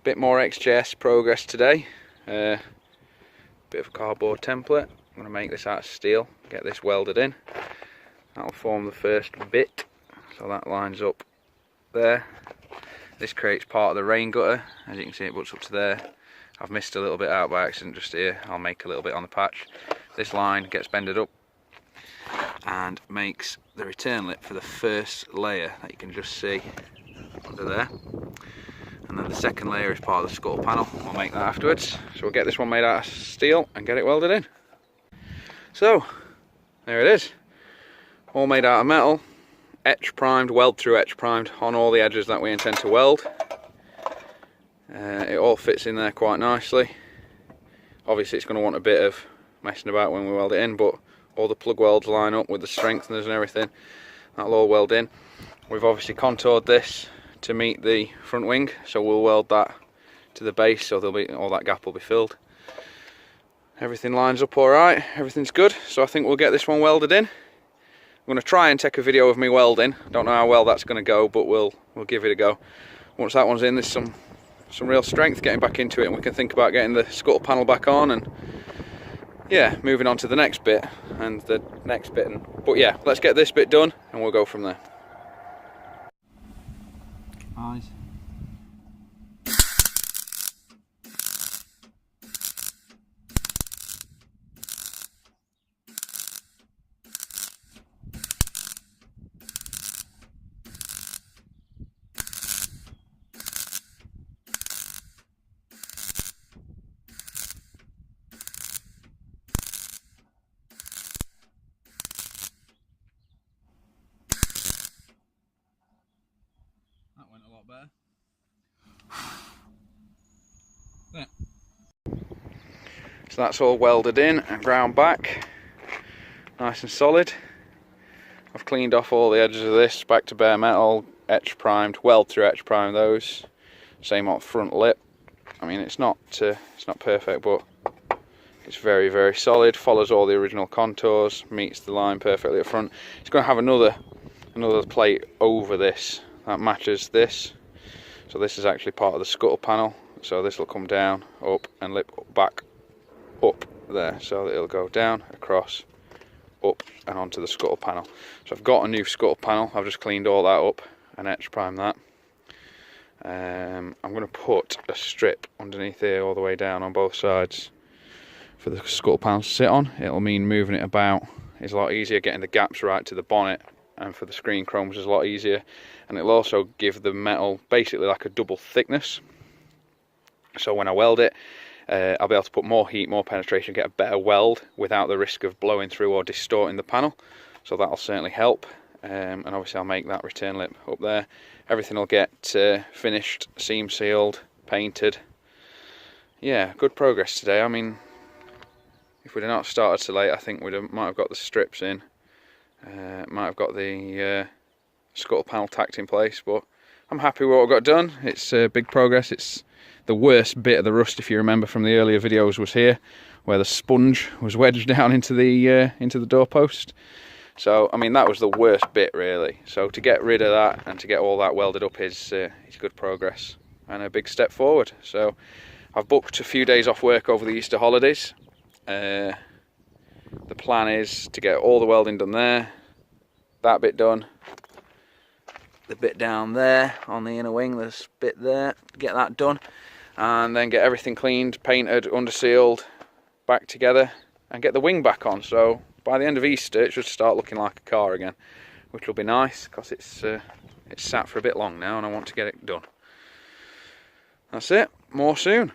Bit more XJS progress today. Bit of a cardboard template. I'm going to make this out of steel, get this welded in. That'll form the first bit, so that lines up there. This creates part of the rain gutter. As you can see, it butts up to there. I've missed a little bit out by accident just here. I'll make a little bit on the patch. This line gets bended up and makes the return lip for the first layer that you can just see under there. And then the second layer is part of the scuttle panel. We'll make that afterwards. So we'll get this one made out of steel and get it welded in. So, there it is. All made out of metal, etch primed, weld through etch primed on all the edges that we intend to weld. It all fits in there quite nicely. Obviously it's going to want a bit of messing about when we weld it in, but all the plug welds line up with the strengtheners and everything. That'll all weld in. We've obviously contoured this to meet the front wing, so we'll weld that to the base, so there'll be all that gap will be filled. Everything lines up alright, everything's good, so I think we'll get this one welded in. I'm going to try and take a video of me welding. Don't know how well that's going to go, but we'll give it a go. Once that one's in, there's some real strength getting back into it, and we can think about getting the scuttle panel back on and yeah, moving on to the next bit and the next bit. But yeah, let's get this bit done and we'll go from there. Eyes. That went a lot better. There. So that's all welded in and ground back, nice and solid. I've cleaned off all the edges of this back to bare metal, etch primed, weld through etch primed those. Same on front lip. I mean, it's not perfect, but it's very, very solid. Follows all the original contours, meets the line perfectly up front. It's going to have another plate over this that matches this. So this is actually part of the scuttle panel. So this will come down, up, and lip back up there. So that it'll go down, across, up, and onto the scuttle panel. So I've got a new scuttle panel. I've just cleaned all that up and etch primed that. I'm going to put a strip underneath here all the way down on both sides for the scuttle panel to sit on. It'll mean moving it about is a lot easier, getting the gaps right to the bonnet, and for the screen chromes is a lot easier. And it'll also give the metal basically like a double thickness. So when I weld it, I'll be able to put more heat, more penetration, get a better weld without the risk of blowing through or distorting the panel. So that'll certainly help. And obviously I'll make that return lip up there. Everything will get finished, seam sealed, painted. Yeah, good progress today. I mean, if we'd not started so late, I think we might have got the strips in. Might have got the scuttle panel tacked in place, but I'm happy with what I've got done. It's big progress. It's the worst bit of the rust, if you remember from the earlier videos, was here, where the sponge was wedged down into the doorpost. So I mean, that was the worst bit really. So to get rid of that and to get all that welded up is good progress and a big step forward. So I've booked a few days off work over the Easter holidays. The plan is to get all the welding done there, that bit done, the bit down there on the inner wing, this bit there, get that done, and then get everything cleaned, painted, undersealed, back together, and get the wing back on. So by the end of Easter it should start looking like a car again, which will be nice because it's sat for a bit long now and I want to get it done. That's it, more soon.